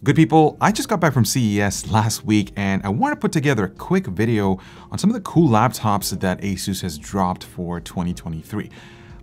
Good people, I just got back from CES last week and I want to put together a quick video on some of the cool laptops that ASUS has dropped for 2023.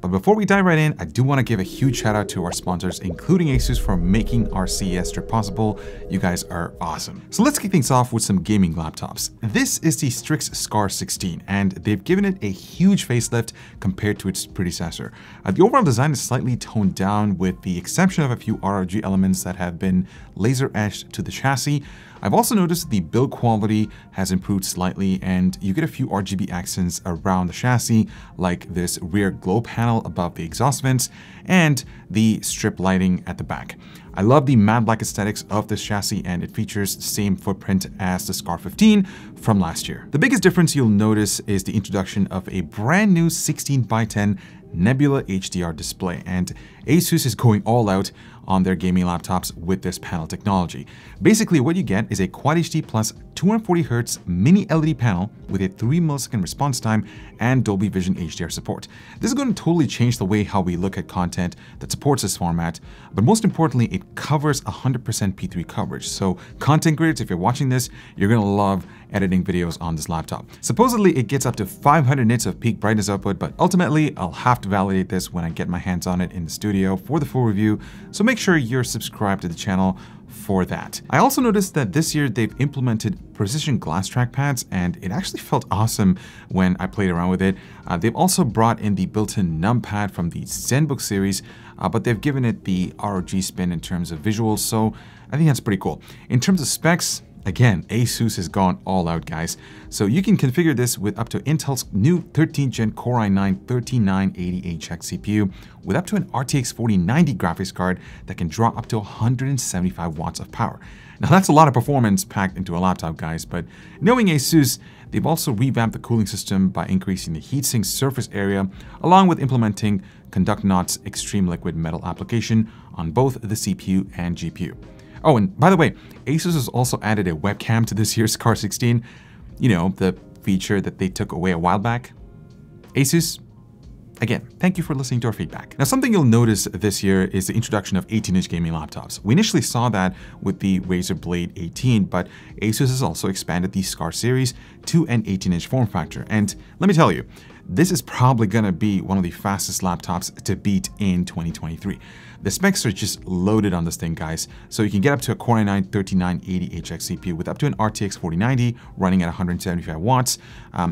But before we dive right in, I do want to give a huge shout out to our sponsors, including ASUS, for making our CES trip possible. You guys are awesome. So let's kick things off with some gaming laptops. This is the STRIX SCAR 16, and they've given it a huge facelift compared to its predecessor. The overall design is slightly toned down with the exception of a few ROG elements that have been laser etched to the chassis. I've also noticed the build quality has improved slightly and you get a few RGB accents around the chassis, like this rear glow panel above the exhaust vents and the strip lighting at the back. I love the matte black aesthetics of this chassis and it features the same footprint as the SCAR 15 from last year. The biggest difference you'll notice is the introduction of a brand new 16:10 Nebula HDR display, and ASUS is going all out on their gaming laptops with this panel technology. Basically, what you get is a Quad HD plus 240Hz mini LED panel with a 3 millisecond response time and Dolby Vision HDR support. This is going to totally change the way how we look at content that supports this format, but most importantly, it covers 100% P3 coverage. So content creators, if you're watching this, you're going to love editing videos on this laptop. Supposedly, it gets up to 500 nits of peak brightness output, but ultimately, I'll have to validate this when I get my hands on it in the studio for the full review, so make sure you're subscribed to the channel for that. I also noticed that this year they've implemented precision glass trackpads, and it actually felt awesome when I played around with it. They've also brought in the built-in numpad from the Zenbook series, but they've given it the ROG spin in terms of visuals, so I think that's pretty cool. In terms of specs, again, ASUS has gone all out, guys. So you can configure this with up to Intel's new 13th Gen Core i9-13980HX CPU with up to an RTX 4090 graphics card that can draw up to 175 watts of power. Now that's a lot of performance packed into a laptop, guys, but knowing ASUS, they've also revamped the cooling system by increasing the heatsink surface area, along with implementing ConductNot's extreme liquid metal application on both the CPU and GPU. Oh, and by the way, ASUS has also added a webcam to this year's SCAR 16. You know, the feature that they took away a while back. ASUS, again, thank you for listening to our feedback. Now, something you'll notice this year is the introduction of 18-inch gaming laptops. We initially saw that with the Razer Blade 18, but ASUS has also expanded the SCAR series to an 18-inch form factor. And let me tell you, this is probably gonna be one of the fastest laptops to beat in 2023. The specs are just loaded on this thing, guys. So you can get up to a Core i9-13980HX CPU with up to an RTX 4090 running at 175 watts.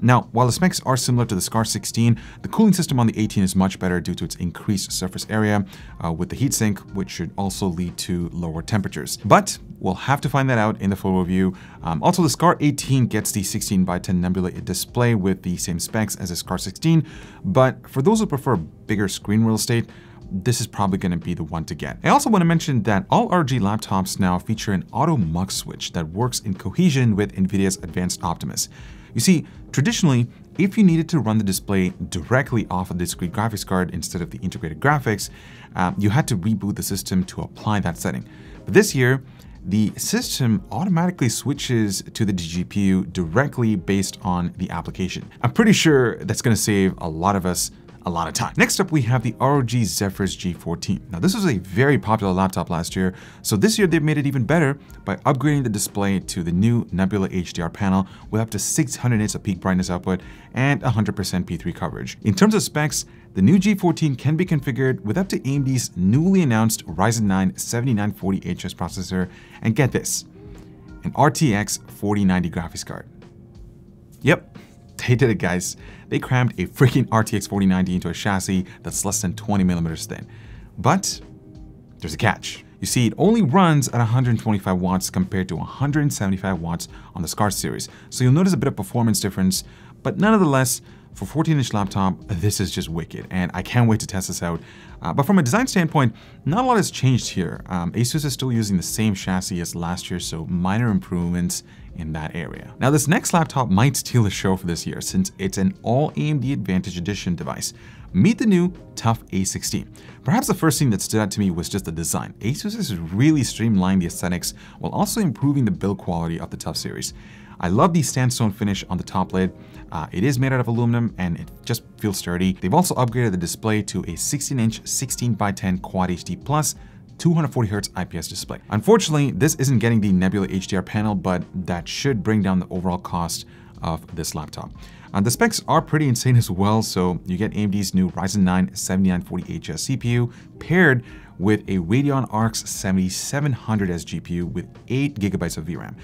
Now, while the specs are similar to the SCAR 16, the cooling system on the 18 is much better due to its increased surface area with the heatsink, which should also lead to lower temperatures. But we'll have to find that out in the full review. Also, the SCAR 18 gets the 16:10 Nebula display with the same specs as the SCAR 16, but for those who prefer bigger screen real estate, this is probably going to be the one to get. I also want to mention that all ROG laptops now feature an auto mux switch that works in cohesion with NVIDIA's Advanced Optimus. You see, traditionally, if you needed to run the display directly off a discrete graphics card instead of the integrated graphics, you had to reboot the system to apply that setting. But this year, the system automatically switches to the GPU directly based on the application. I'm pretty sure that's going to save a lot of us a lot of time. Next up, we have the ROG Zephyrus G15. Now, this was a very popular laptop last year, so this year they've made it even better by upgrading the display to the new Nebula HDR panel with up to 600 nits of peak brightness output and 100% P3 coverage. In terms of specs, the new G14 can be configured with up to AMD's newly announced Ryzen 9 7940HS processor, and get this, an RTX 4090 graphics card. Yep, they did it, guys. They crammed a freaking RTX 4090 into a chassis that's less than 20 millimeters thin. But there's a catch. You see, it only runs at 125 watts compared to 175 watts on the SCAR series. So you'll notice a bit of performance difference, but nonetheless, for 14-inch laptop, this is just wicked, and I can't wait to test this out. But from a design standpoint, not a lot has changed here. ASUS is still using the same chassis as last year, so minor improvements in that area. Now, this next laptop might steal the show for this year since it's an all AMD Advantage Edition device. Meet the new TUF A16. Perhaps the first thing that stood out to me was just the design. ASUS has really streamlined the aesthetics while also improving the build quality of the TUF series. I love the sandstone finish on the top lid. It is made out of aluminum and it just feels sturdy. They've also upgraded the display to a 16-inch 16:10 Quad HD Plus 240Hz IPS display. Unfortunately, this isn't getting the Nebula HDR panel, but that should bring down the overall cost of this laptop. The specs are pretty insane as well, so you get AMD's new Ryzen 9 7940HS CPU paired with a Radeon RX 7700S GPU with 8 GB of VRAM.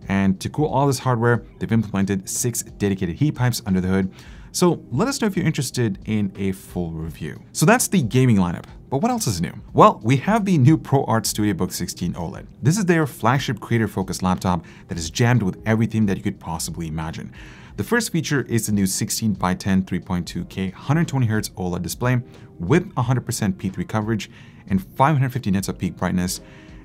And to cool all this hardware, they've implemented 6 dedicated heat pipes under the hood. So let us know if you're interested in a full review. So that's the gaming lineup, but what else is new? Well, we have the new ProArt StudioBook 16 OLED. This is their flagship creator-focused laptop that is jammed with everything that you could possibly imagine. The first feature is the new 16x10 3.2K 120Hz OLED display with 100% P3 coverage and 550 nits of peak brightness,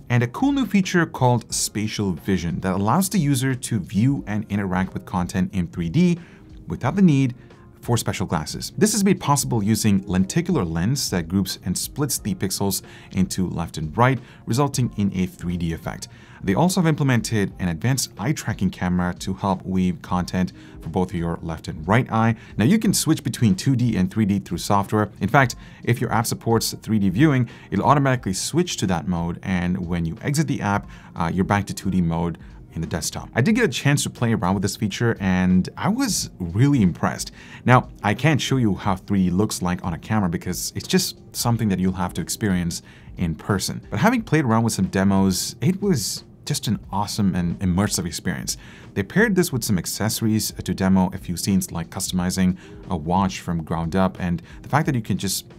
and a cool new feature called Spatial Vision that allows the user to view and interact with content in 3D without the need for special glasses. This is made possible using lenticular lens that groups and splits the pixels into left and right, resulting in a 3D effect. They also have implemented an advanced eye tracking camera to help weave content for both your left and right eye. Now you can switch between 2D and 3D through software. In fact, if your app supports 3D viewing, it'll automatically switch to that mode, and when you exit the app, you're back to 2D mode in the desktop. I did get a chance to play around with this feature and I was really impressed. Now, I can't show you how 3D looks like on a camera because it's just something that you'll have to experience in person. But having played around with some demos, it was just an awesome and immersive experience. They paired this with some accessories to demo a few scenes like customizing a watch from ground up, and the fact that you can just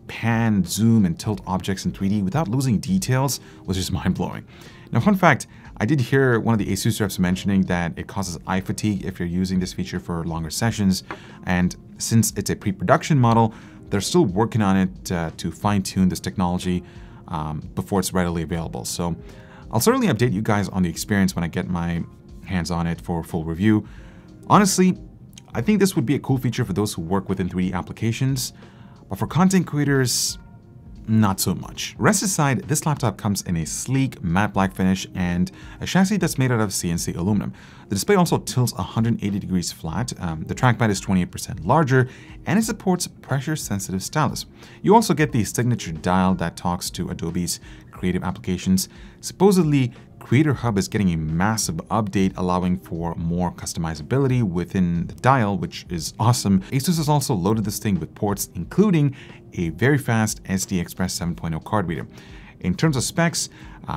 pan, zoom, and tilt objects in 3D without losing details was just mind-blowing. Now, fun fact, I did hear one of the ASUS reps mentioning that it causes eye fatigue if you're using this feature for longer sessions, and since it's a pre-production model, they're still working on it to fine-tune this technology before it's readily available. So I'll certainly update you guys on the experience when I get my hands on it for a full review. Honestly, I think this would be a cool feature for those who work within 3D applications, but for content creators, not so much. Rest aside, this laptop comes in a sleek matte black finish and a chassis that's made out of CNC aluminum. The display also tilts 180 degrees flat, the trackpad is 28% larger, and it supports pressure-sensitive stylus. You also get the signature dial that talks to Adobe's creative applications. Supposedly, Creator Hub is getting a massive update allowing for more customizability within the dial, which is awesome. ASUS has also loaded this thing with ports, including a very fast SD Express 7.0 card reader. In terms of specs,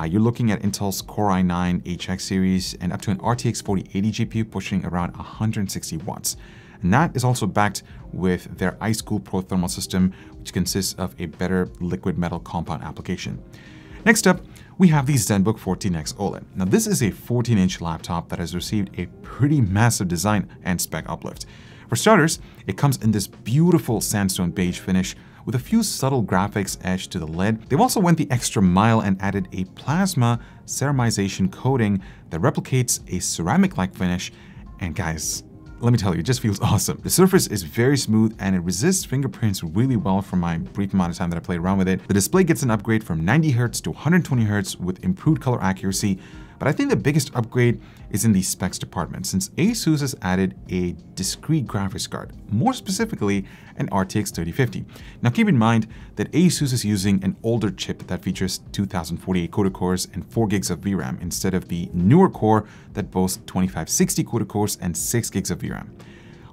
you're looking at Intel's Core i9 HX series and up to an RTX 4080 GPU pushing around 160 watts. And that is also backed with their iSchool Pro thermal system, which consists of a better liquid metal compound application. Next up, we have the Zenbook 14X OLED. Now this is a 14-inch laptop that has received a pretty massive design and spec uplift. For starters, it comes in this beautiful sandstone beige finish with a few subtle graphics etched to the lid. They've also went the extra mile and added a plasma ceramization coating that replicates a ceramic-like finish, and guys, let me tell you, it just feels awesome. The surface is very smooth and it resists fingerprints really well from my brief amount of time that I played around with it. The display gets an upgrade from 90Hz to 120Hz with improved color accuracy, but I think the biggest upgrade is in the specs department, since ASUS has added a discrete graphics card, more specifically an RTX 3050. Now keep in mind that ASUS is using an older chip that features 2048 CUDA cores and 4 gigs of VRAM instead of the newer core that boasts 2560 CUDA cores and 6 gigs of VRAM.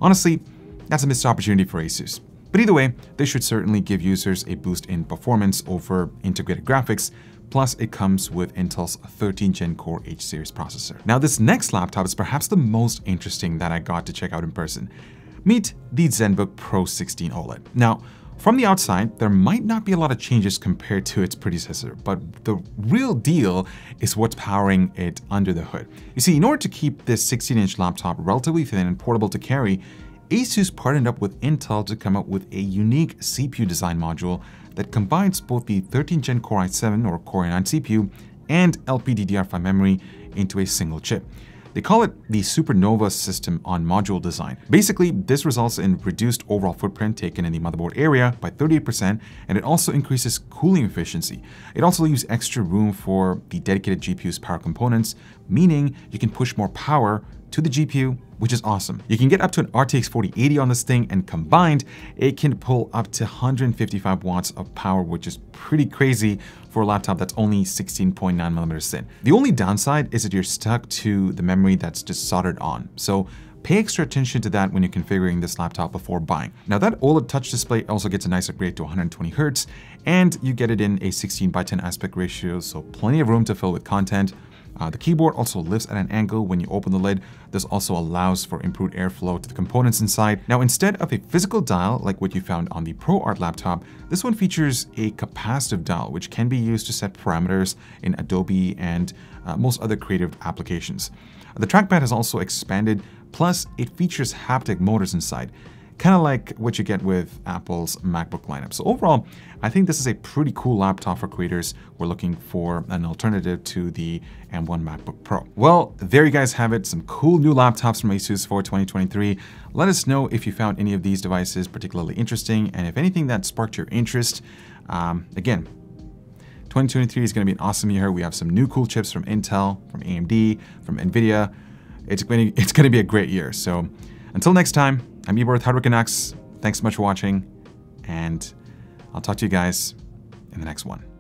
Honestly, that's a missed opportunity for ASUS. But either way, this should certainly give users a boost in performance over integrated graphics. Plus, it comes with Intel's 13th Gen Core H series processor. Now, this next laptop is perhaps the most interesting that I got to check out in person. Meet the Zenbook Pro 16 OLED. Now, from the outside, there might not be a lot of changes compared to its predecessor, but the real deal is what's powering it under the hood. You see, in order to keep this 16-inch laptop relatively thin and portable to carry, ASUS partnered up with Intel to come up with a unique CPU design module that combines both the 13th Gen Core i7 or Core i9 CPU and LPDDR5 memory into a single chip. They call it the Supernova system on module design. Basically, this results in reduced overall footprint taken in the motherboard area by 38%, and it also increases cooling efficiency. It also leaves extra room for the dedicated GPU's power components, meaning you can push more power to the GPU, which is awesome. You can get up to an RTX 4080 on this thing, and combined, it can pull up to 155 watts of power, which is pretty crazy for a laptop that's only 16.9 millimeters thin. The only downside is that you're stuck to the memory that's just soldered on. So pay extra attention to that when you're configuring this laptop before buying. Now that OLED touch display also gets a nice upgrade to 120 Hz, and you get it in a 16:10 aspect ratio, so plenty of room to fill with content. The keyboard also lifts at an angle when you open the lid. This also allows for improved airflow to the components inside. Now, instead of a physical dial like what you found on the ProArt laptop, this one features a capacitive dial, which can be used to set parameters in Adobe and most other creative applications. The trackpad has also expanded, plus it features haptic motors inside, kind of like what you get with Apple's MacBook lineup. So overall, I think this is a pretty cool laptop for creators who are looking for an alternative to the M1 MacBook Pro. Well, there you guys have it, some cool new laptops from ASUS for 2023. Let us know if you found any of these devices particularly interesting, and if anything that sparked your interest. Again, 2023 is going to be an awesome year. We have some new cool chips from Intel, from AMD, from NVIDIA. It's going to be a great year. So until next time, I'm Ibor with hardwarecanucks. Thanks so much for watching, and I'll talk to you guys in the next one.